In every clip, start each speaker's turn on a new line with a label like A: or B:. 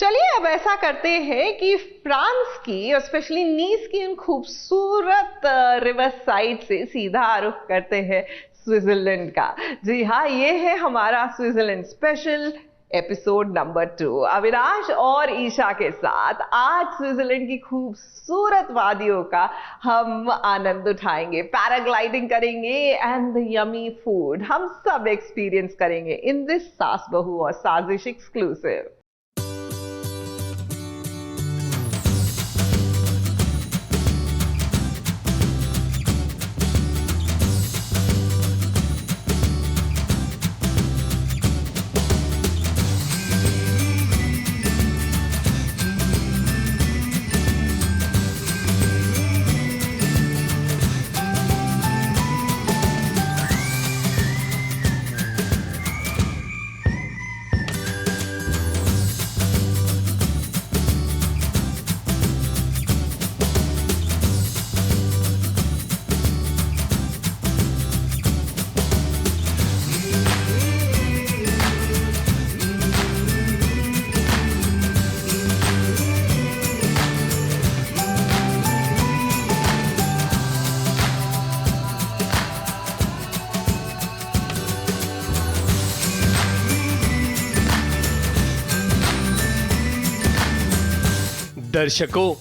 A: चलिए अब ऐसा करते हैं कि फ्रांस की और स्पेशली नीस की इन खूबसूरत रिवर साइड से सीधा रुख करते हैं स्विट्जरलैंड का। जी हाँ, ये है हमारा Switzerland special episode number 2 Avinash और ईशा के साथ। आज स्विट्जरलैंड की खूबसूरत वादियों का हम आनंद उठाएंगे, पैराग्लाइडिंग करेंगे एंड द यमी फूड हम सब एक्सपीरियंस करेंगे इन दिस सास बहू और साजिश एक्सक्लूसिव।
B: दर्शकों,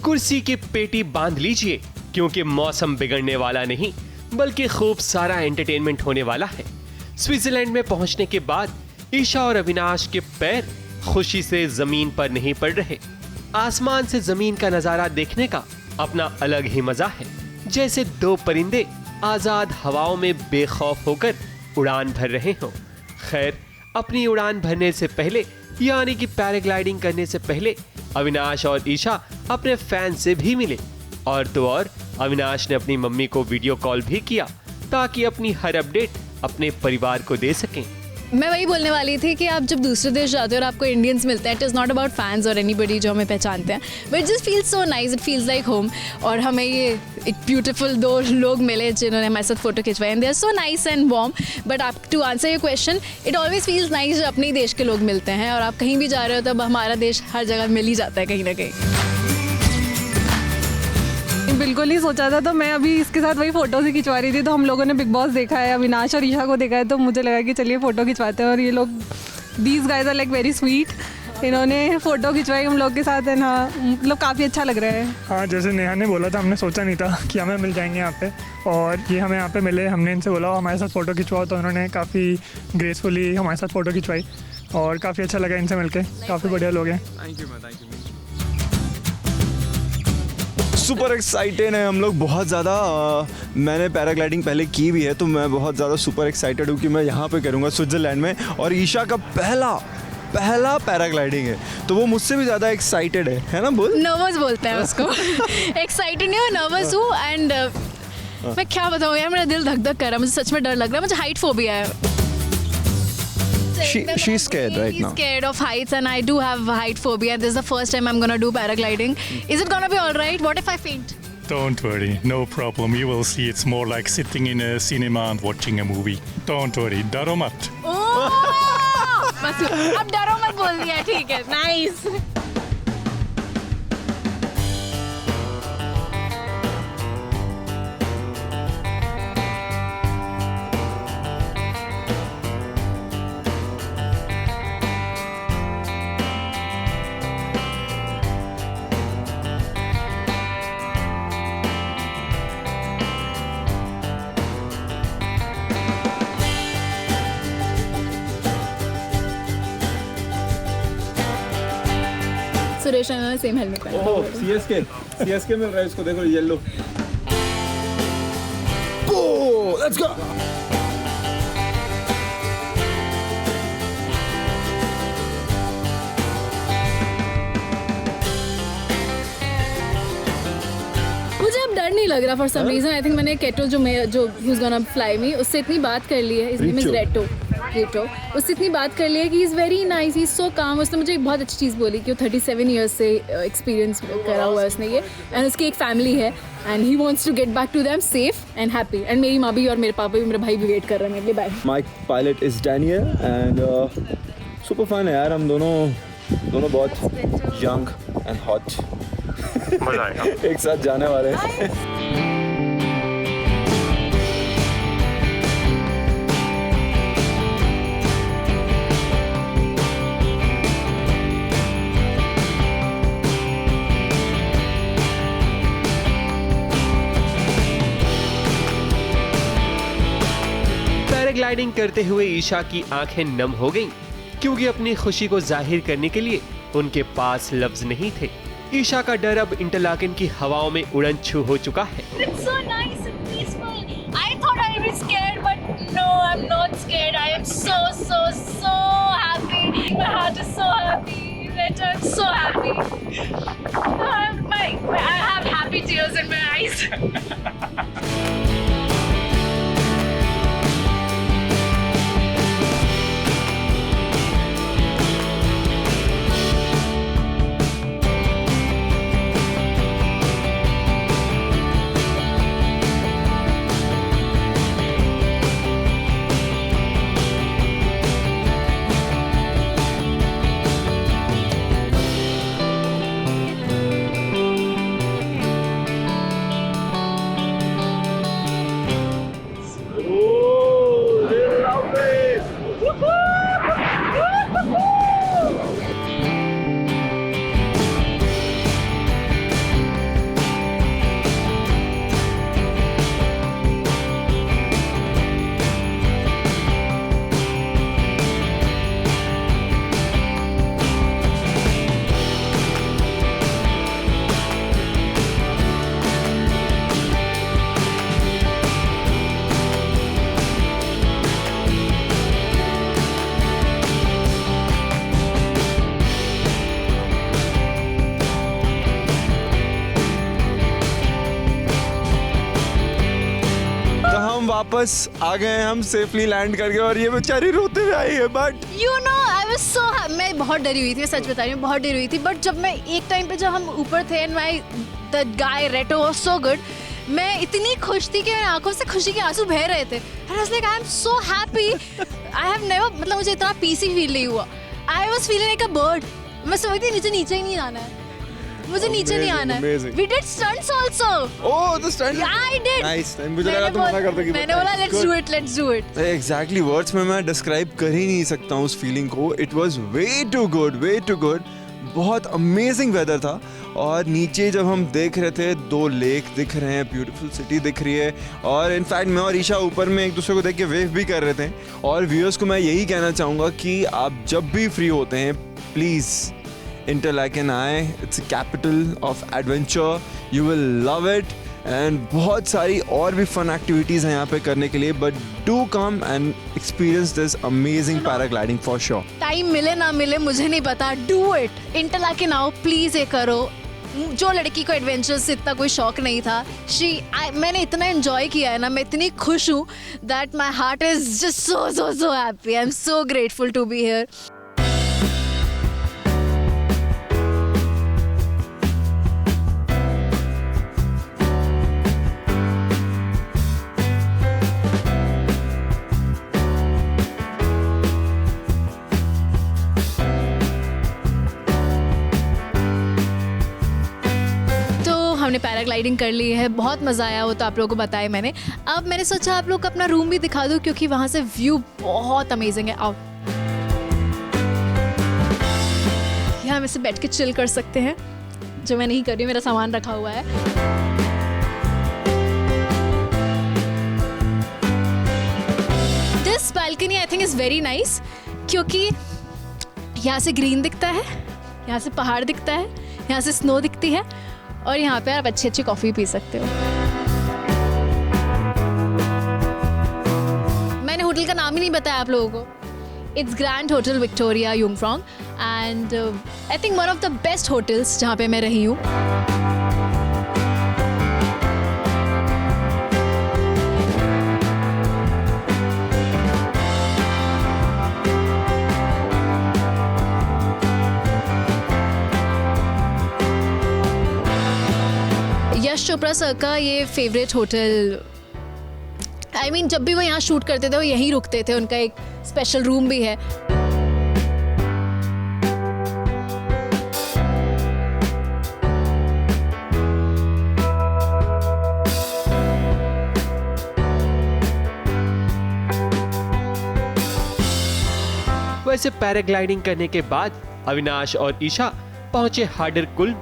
B: कुर्सी की पेटी बांध लीजिए क्योंकि मौसम बिगड़ने वाला नहीं बल्कि खूब सारा एंटरटेनमेंट होने वाला है। स्विट्जरलैंड में पहुंचने के बाद ईशा और अविनाश के पैर खुशी से जमीन पर नहीं पड़ रहे। आसमान से जमीन का नजारा देखने का अपना अलग ही मजा है, जैसे दो परिंदे आजाद हवाओं में बेखौफ होकर उड़ान भर रहे हों। खैर, अपनी उड़ान भरने से पहले यानी कि पैराग्लाइडिंग करने से पहले अविनाश और ईशा अपने फैन से भी मिले, और तो और अविनाश ने अपनी मम्मी को वीडियो कॉल भी किया ताकि अपनी हर अपडेट अपने परिवार को दे सकें।
C: मैं वही बोलने वाली थी कि आप जब दूसरे देश जाते हो और आपको इंडियंस मिलते हैं, it is not about fans और एनीबडी जो हमें पहचानते हैं, but just feels so nice, it feels like home. और हमें ये एक ब्यूटीफुल दो लोग मिले जिन्होंने हमारे साथ फोटो खिंचवाए, and they are so nice and warm. But आप to answer your question, it always feels nice जब अपने ही देश के लोग मिलते हैं, और आप कहीं भी जा रहे हो तब हमारा देश हर जगह मिल ही जाता है कहीं ना कहीं।
D: बिल्कुल नहीं सोचा था, तो मैं अभी इसके साथ वही फ़ोटोज़ ही खिंचवा रही थी, तो हम लोगों ने बिग बॉस देखा है, अविनाश और ईशा को देखा है, तो मुझे लगा कि चलिए फ़ोटो खिंचवाते हैं। और ये लोग these guys are like very sweet, इन्होंने फ़ोटो खिंचवाई हम लोग के साथ है ना, मतलब काफ़ी अच्छा लग रहा है।
E: हाँ, जैसे नेहा ने बोला था, हमने सोचा नहीं था कि हमें मिल जाएंगे यहाँ पे, और ये हमें यहाँ पे मिले। हमने इनसे बोला हमारे साथ फ़ोटो खिंचवाओ, तो उन्होंने काफ़ी ग्रेसफुली हमारे साथ फ़ोटो खिंचवाई और काफ़ी अच्छा लगा इनसे मिलके। काफ़ी बढ़िया लोग हैं।
F: Thank you. सुपर एक्साइटेड है हम लोग बहुत ज़्यादा। मैंने पैराग्लाइडिंग पहले की भी है, तो मैं बहुत ज़्यादा सुपर एक्साइटेड हूँ कि मैं यहाँ पे करूँगा स्विट्ज़रलैंड में, और ईशा का पहला पैराग्लाइडिंग है, तो वो मुझसे भी ज़्यादा एक्साइटेड है ना? बोल,
C: नर्वस बोलते हैं उसको। एक्साइटेड नहीं हूँ, नर्वस हूँ। एंड मैं क्या बताऊँ यार, मेरा दिल धक धक कर रहा है, मुझे सच में डर लग रहा है, मुझे हाइट फोबिया है।
F: She's scared right now.
C: Scared of heights, and I do have height phobia. This is the first time I'm gonna do paragliding. Is it gonna be all right? What if I faint?
G: Don't worry, no problem. You will see it's more like sitting in a cinema and watching a movie. Don't worry, डरो मत.
C: बस अब डरो मत बोल दिया, ठीक है, नाइस। सुरेश ने सेम हेलमेट पहना।
F: ओह, CSK मिल रहा है इसको, देखो येलो। Go, let's go.
C: मुझे अब डर नहीं लग रहा for some reason. I think मैंने केटो जो who's gonna fly me उससे इतनी बात कर ली है, his name is Reto, उससे इतनी बात कर ली है कि he is very nice, he is so काम। उसने मुझे एक बहुत अच्छी चीज़ बोली कि वो 37 ईयर्स से एक्सपीरियंस करा हुआ है उसने ये, एंड उसकी एक फैमिली है, and he wants to get back to them safe and happy. And मेरी माँ भी और मेरे पापा भी, मेरे भाई भी वेट कर रहे हैं मेरे लिए। Bye.
F: My pilot is Daniel and super fun है यार। हम दोनों दोनों बहुत यंग एंड हॉट
E: मज़ा आएगा।
F: एक साथ जाने वाले हैं।
B: पैराग्लाइडिंग करते हुए ईशा की आंखें नम हो गईं, क्योंकि अपनी खुशी को जाहिर करने के लिए उनके पास लफ्ज नहीं थे। ईशा का डर अब इंटरलाकेन की हवाओं में उड़न छू हो चुका है।
C: It's so nice and peaceful. I thought I'd be scared, but no, I'm not scared. I am so happy. My heart is so happy. Retta, I'm so happy. I have happy tears in my eyes.
F: वापस आ गए हैं हम safely land करके, और ये बेचारी रोते हुए आई है। But
C: You know, I was so मैं बहुत डरी हुई थी, सच बता रही हूँ, बहुत डरी हुई थी। बट जब मैं एक टाइम पे जब हम ऊपर थे and the guy रेटो was so good, मैं इतनी खुश थी कि मेरी आंखों से खुशी के आंसू बह रहे थे। And I was like I am so happy. I have never, मतलब मुझे इतना पीस ही फील नहीं हुआ। I was feeling like a bird. मैं सोच रही थी नीचे ही नहीं आना है, मुझे नीचे नहीं आना है। We did stunts also.
F: Oh, the stunt.
C: Yeah, I did.
F: Nice. मुझे लगा तुम मना कर दोगी।
C: मैंने बोला let's do it.
F: Exactly, words में मैं describe कर ही नहीं सकता हूँ उस feeling को। It was way too good. बहुत अमेजिंग वेदर था, और नीचे जब हम देख रहे थे 2 लेक दिख रहे हैं, ब्यूटीफुल सिटी दिख रही है, और इनफैक्ट मैं और ईशा ऊपर में एक दूसरे को देख के वेव भी कर रहे थे। और व्यूअर्स को मैं यही कहना चाहूँगा कि आप जब भी फ्री होते हैं प्लीज़ इंटरलैकेन आए। It's capital of adventure, you will love it, and बहुत सारी और भी फन एक्टिविटीज़ हैं यहाँ पे करने के लिए। But do come and experience this amazing paragliding for sure.
C: Time मिले ना मिले मुझे नहीं पता, डू इट। इंटरलैकेन आओ प्लीज़, ये करो। जो लड़की को एडवेंचर्स से इतना कोई शौक नहीं था, मैंने इतना एंजॉय किया है ना, मैं इतनी खुश हूँ that my heart is just so happy. I am so grateful to be here. हमने पैराग्लाइडिंग कर ली है, बहुत मज़ा आया, वो तो आप लोगों को बताया मैंने। अब मैंने सोचा आप लोग अपना रूम भी दिखा दूँ, क्योंकि वहाँ से व्यू बहुत अमेजिंग है। आओ, यहाँ हम इसे बैठ के चिल कर सकते हैं, जो मैं नहीं कर रही हूँ, मेरा सामान रखा हुआ है। This balcony I think is very nice, क्योंकि यहाँ से ग्रीन दिखता है, यहाँ से पहाड़ दिखता है, यहाँ से स्नो दिखती है, और यहाँ पे आप अच्छी कॉफ़ी पी सकते हो। मैंने होटल का नाम ही नहीं बताया आप लोगों को। It's grand hotel Victoria Jungfrau, and I think one of the best hotels जहाँ पे मैं रही हूँ। यश चोपड़ा सर का ये फेवरेट होटल, आई मीन जब भी वो यहाँ शूट करते थे वो यहीं रुकते थे, उनका एक स्पेशल रूम भी है।
B: वैसे पैराग्लाइडिंग करने के बाद अविनाश और ईशा पहुंचे हाडर कुल,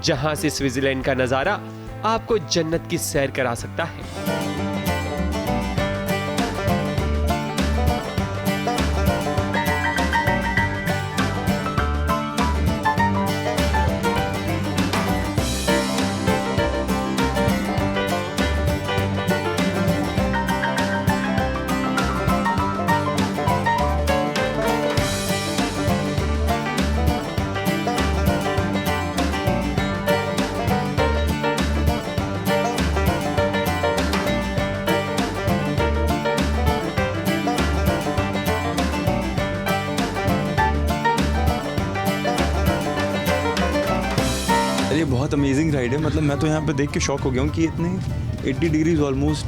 B: जहां से स्विट्जरलैंड का नजारा आपको जन्नत की सैर करा सकता है।
F: ये बहुत अमेजिंग राइड है, मतलब मैं तो यहाँ पे देख के शॉक हो गया हूँ कि इतने 80 डिग्रीज ऑलमोस्ट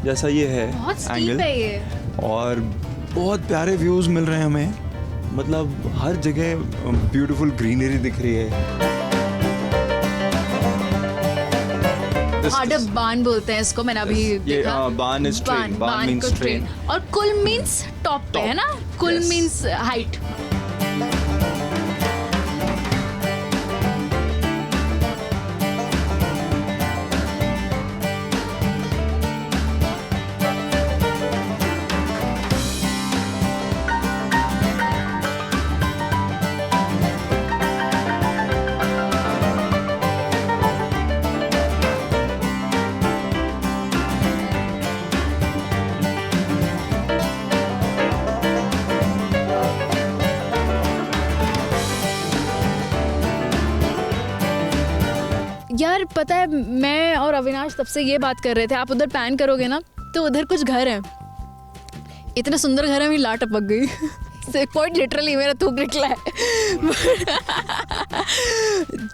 F: जैसा ये है एंगल
C: है ये।
F: और बहुत प्यारे व्यूज़ मिल रहे हैं हमें, मतलब हर जगह ब्यूटीफुल ग्रीनरी दिख रही है।
C: हार्डर बान बोलते हैं इसको, मैंने अभी देखा।
F: बान इज ट्रेन, बान मींस ट्रेन
C: और कुल मींस टॉप पे है ना, कुल मींस हाइट। यार पता है, मैं और अविनाश तब से ये बात कर रहे थे, आप उधर पैन करोगे ना तो उधर कुछ घर हैं, इतने सुंदर घर है, मेरी लाट टपक गई क्वाइट लिटरली मेरा थूक निकला है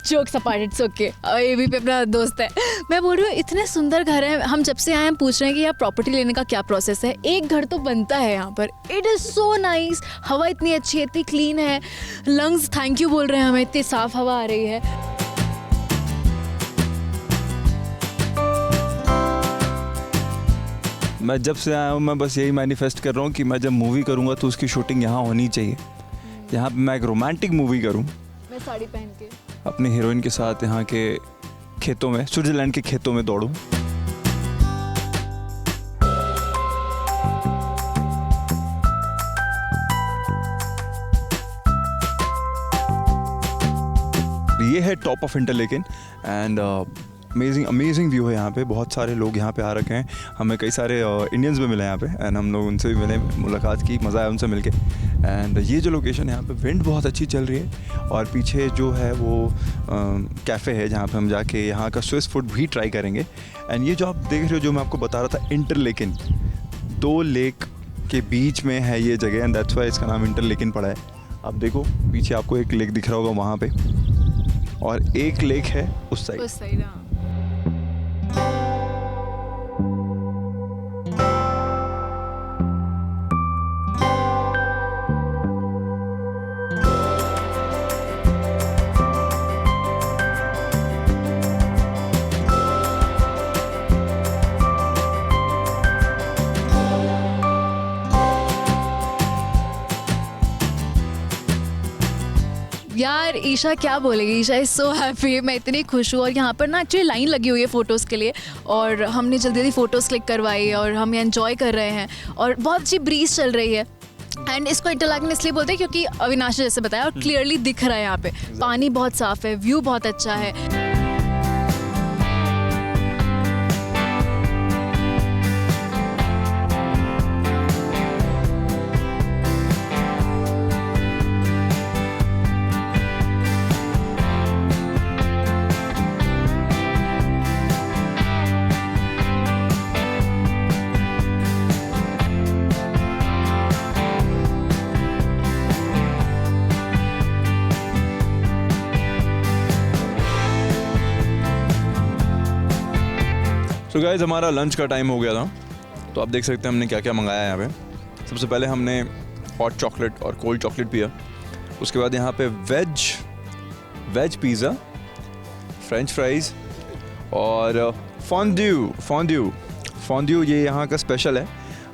C: जोक सपाट, इट्स ओके। एबी पे अपना दोस्त है, मैं बोल रही हूँ इतने सुंदर घर हैं। हम जब से आए हम पूछ रहे हैं कि यहाँ प्रॉपर्टी लेने का क्या प्रोसेस है। एक घर तो बनता है यहाँ पर, इट इज़ सो नाइस। हवा इतनी अच्छी है, इतनी क्लीन है, लंग्स थैंक यू बोल रहे हैं हमें, इतनी साफ हवा आ रही है।
F: मैं जब से आया हूँ मैं बस यही मैनिफेस्ट कर रहा हूँ कि मैं जब मूवी करूँगा तो उसकी शूटिंग यहाँ होनी चाहिए। यहाँ पे मैं एक रोमांटिक मूवी करूँ,
C: मैं साड़ी पहन के
F: अपने हीरोइन के साथ यहाँ के खेतों में, स्विट्जरलैंड के खेतों में दौड़ूँ। ये है top of Interlaken and amazing view है यहाँ पे। बहुत सारे लोग यहाँ पे आ रखे हैं, हमें कई सारे इंडियंस भी मिले यहाँ पे एंड हम लोग उनसे भी मिले, मुलाकात की, मज़ा आया उनसे मिलके। एंड ये जो लोकेशन है यहाँ पे, विंड बहुत अच्छी चल रही है और पीछे जो है वो कैफ़े है जहाँ पे हम जाके यहाँ का स्विस फूड भी ट्राई करेंगे। एंड ये जो आप देख रहे हो, जो मैं आपको बता रहा था, इंटरलेकेन, 2 लेक के बीच में है ये जगह एंड दैट्स व्हाई इसका नाम इंटरलेकेन पड़ा है। आप देखो पीछे आपको एक लेक दिख रहा होगा वहाँ पे, और एक लेक है उस साइड।
C: यार ईशा क्या बोलेगी, ईशा इज़ सो हैप्पी, मैं इतनी खुश हूँ। और यहाँ पर ना एक्चुअली लाइन लगी हुई है फ़ोटोज़ के लिए और हमने जल्दी जल्दी फ़ोटोज़ क्लिक करवाई और हम एंजॉय कर रहे हैं और बहुत अच्छी ब्रीज चल रही है। एंड इसको इंटरलेकेन इसलिए बोलते हैं क्योंकि अविनाश ने जैसे बताया, और क्लियरली दिख रहा है यहाँ पे, पानी बहुत साफ़ है, व्यू बहुत अच्छा है।
F: सो गाइस, हमारा लंच का टाइम हो गया था, तो आप देख सकते हैं हमने क्या क्या मंगाया है यहाँ पे। सबसे पहले हमने हॉट चॉकलेट और कोल्ड चॉकलेट पिया। उसके बाद यहाँ पे वेज पिज़्ज़ा, फ्रेंच फ्राइज़ और फॉन्ड्यू ये यहाँ का स्पेशल है।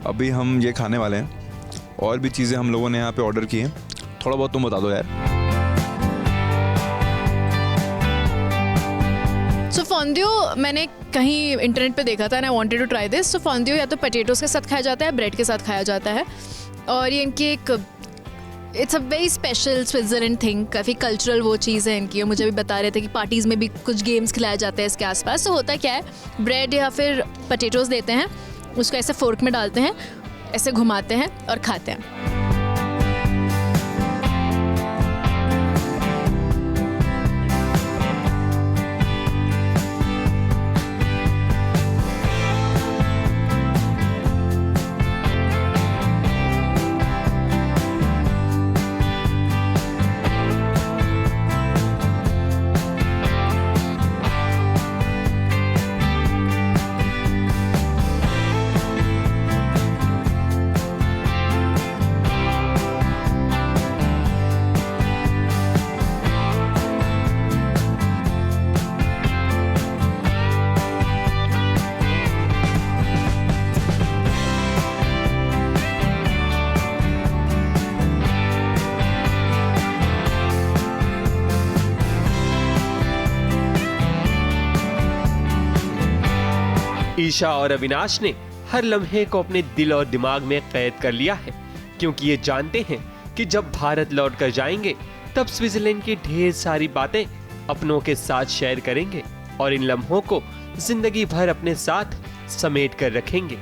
F: अभी हम ये खाने वाले हैं और भी चीज़ें हम लोगों ने यहाँ पे ऑर्डर की हैं। थोड़ा बहुत तुम बता दो यार।
C: सो फॉन्ड्यू मैंने कहीं इंटरनेट पे देखा था and I wanted to try this. So fondue या तो पोटैटोज़ के साथ खाया जाता है, ब्रेड के साथ खाया जाता है, और ये इनकी एक it's a very special Switzerland thing, काफ़ी कल्चरल वो चीज़ है इनकी। और मुझे भी बता रहे थे कि पार्टीज़ में भी कुछ गेम्स खिलाए जाते हैं इसके आसपास। तो होता क्या है, ब्रेड या फिर पोटैटोज़ देते हैं, उसको ऐसे फोर्क में डालते हैं, ऐसे घुमाते हैं और खाते हैं।
B: ईशा और अविनाश ने हर लम्हे को अपने दिल और दिमाग में कैद कर लिया है, क्योंकि ये जानते हैं कि जब भारत लौट कर जाएंगे तब स्विट्जरलैंड की ढेर सारी बातें अपनों के साथ शेयर करेंगे और इन लम्हों को जिंदगी भर अपने साथ समेट कर रखेंगे।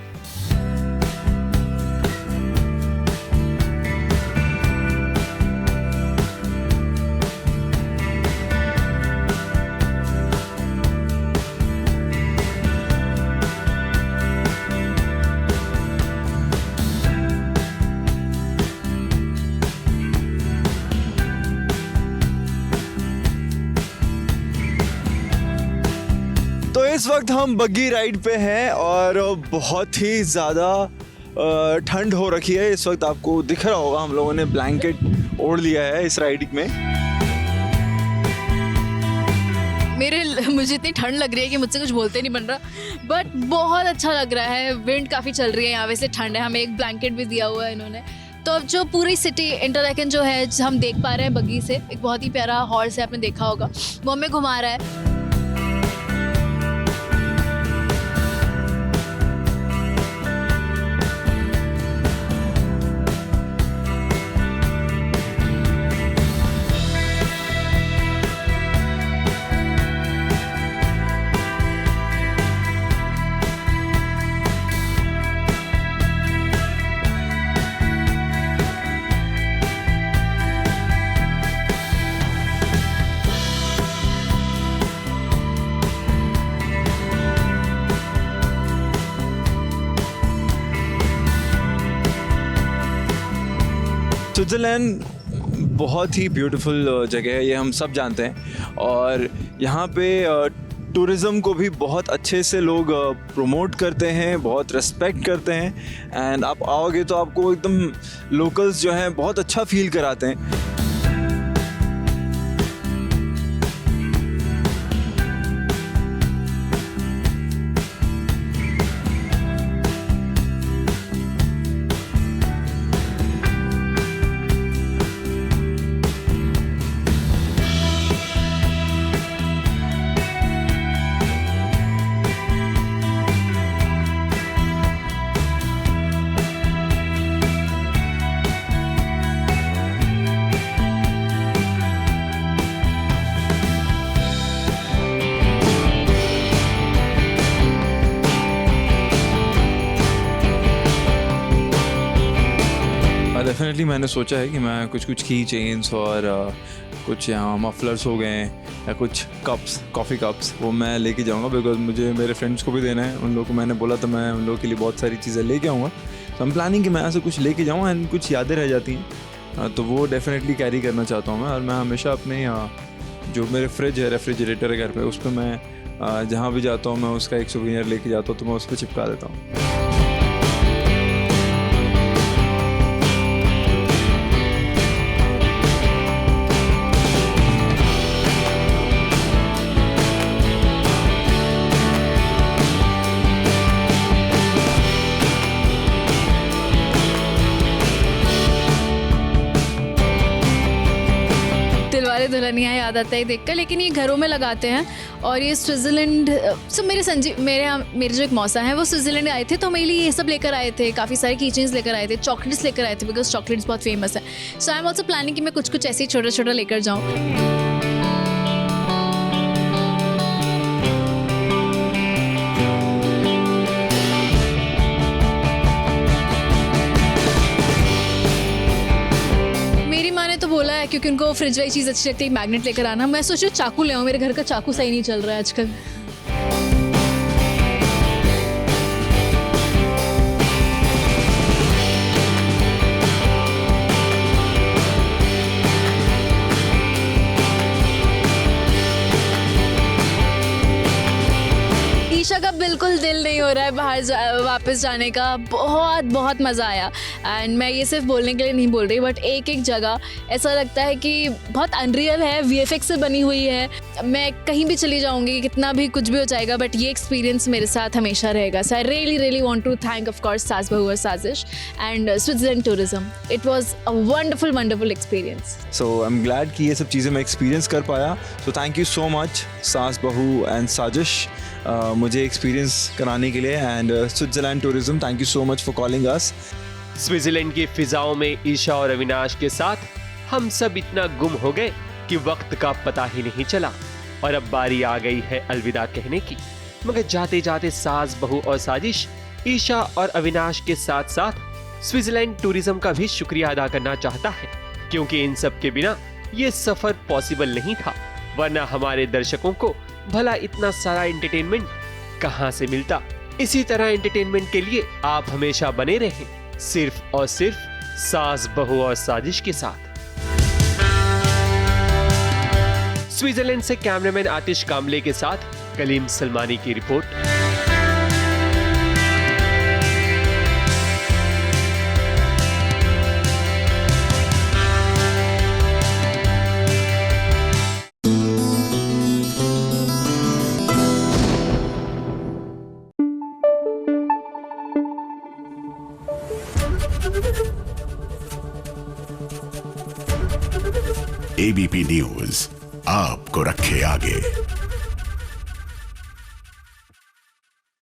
F: तो इस वक्त हम बग्गी राइड पे हैं और बहुत ही ज़्यादा ठंड हो रखी है। इस वक्त आपको दिख रहा होगा हम लोगों ने ब्लैंकेट ओढ़ लिया है इस राइड में।
C: मुझे इतनी ठंड लग रही है कि मुझसे कुछ बोलते नहीं बन रहा, बट बहुत अच्छा लग रहा है। विंड काफ़ी चल रही है यहाँ, वैसे ठंड है, हमें एक ब्लैंकेट भी दिया हुआ है इन्होंने। तो अब जो पूरी सिटी इंटरलैकेन जो है हम देख पा रहे हैं बग्गी से, एक बहुत ही प्यारा हॉर्स है, आपने देखा होगा, वो हमें घुमा रहा है।
F: स्विट्ज़रलैंड बहुत ही ब्यूटीफुल जगह है, ये हम सब जानते हैं। और यहाँ पे टूरिज़्म को भी बहुत अच्छे से लोग प्रमोट करते हैं, बहुत रिस्पेक्ट करते हैं। एंड आप आओगे तो आपको एकदम लोकल्स जो हैं बहुत अच्छा फील कराते हैं। डेफिनेटली मैंने सोचा है कि मैं कुछ की चेन्स और कुछ यहाँ मफलर्स हो गए या कुछ कप्स, कॉफ़ी कप्स, वो मैं लेके जाऊँगा, बिकॉज मुझे मेरे फ्रेंड्स को भी देना है। उन लोगों को मैंने बोला तो मैं उन लोगों के लिए बहुत सारी चीज़ें लेके आऊँगा। तो हम प्लानिंग कि मैं ऐसे कुछ लेके जाऊँ एंड कुछ यादें रह जाती हैं, तो वो डेफिनेटली कैरी करना चाहता हूँ मैं। और मैं हमेशा अपने जो मेरे फ्रिज है, रेफ्रिजरेटर है घर पर, उस पर मैं जहाँ भी जाता हूँ मैं उसका एक सूवेनियर लेके जाता हूँ, तो मैं उस पर चिपका देता हूँ।
C: दुल्हनिया याद आता है देखकर, लेकिन ये घरों में लगाते हैं। और ये स्विट्ज़रलैंड मेरे जो एक मौसा हैं वो स्विट्ज़रलैंड आए थे, तो मेरे लिए ये सब लेकर आए थे, काफ़ी सारे की चेन्स लेकर आए थे, चॉकलेट्स लेकर आए थे, बिकॉज चॉकलेट्स बहुत फेमस है। सो आई एम ऑल्सो प्लानिंग कि मैं कुछ कुछ ऐसे ही छोटा छोटा लेकर जाऊँ। तो बोला है क्योंकि उनको फ्रिज वाली चीज़ अच्छी लगती है, मैग्नेट लेकर आना। मैं सोच रही हूँ चाकू ले आऊँ, मेरे घर का चाकू सही नहीं चल रहा है आजकल। ईशा का बिल्कुल दिल नहीं हो रहा है बाहर वापस जाने का। बहुत बहुत मज़ा आया। एंड मैं ये सिर्फ बोलने के लिए नहीं बोल रही, बट एक एक जगह ऐसा लगता है कि बहुत अनरियल है, VFX से बनी हुई है। मैं कहीं भी चली जाऊँगी, कितना भी कुछ भी हो जाएगा, बट ये एक्सपीरियंस मेरे साथ हमेशा रहेगा। So I really want to thank of course Saas Bahu aur Saazish and Switzerland tourism. It was a wonderful experience.
F: So I am glad कि ये सब चीज़ें मैं एक्सपीरियंस कर पाया। So thank you so much Saas Bahu and Saazish मुझे एक्सपीरियंस कराने के लिए, and Switzerland tourism, thank you so much for calling us.
B: Switzerland की फिजाओं में ईशा और अविनाश के साथ हम सब इतना गुम हो गए कि वक्त का पता ही नहीं चला, और अब बारी आ गई है अलविदा कहने की। मगर जाते जाते सास बहू और साजिश ईशा और अविनाश के साथ साथ स्विट्जरलैंड टूरिज्म का भी शुक्रिया अदा करना चाहता है, क्योंकि इन सब के बिना ये सफर पॉसिबल नहीं था, वरना हमारे दर्शकों को भला इतना सारा एंटरटेनमेंट कहां से मिलता। इसी तरह एंटरटेनमेंट के लिए आप हमेशा बने रहें सिर्फ और सिर्फ सास बहू और साजिश के साथ। स्विट्जरलैंड से कैमरामैन आतिश कामले के साथ कलीम सलमानी की रिपोर्ट।
H: ABP न्यूज आपको रखे आगे।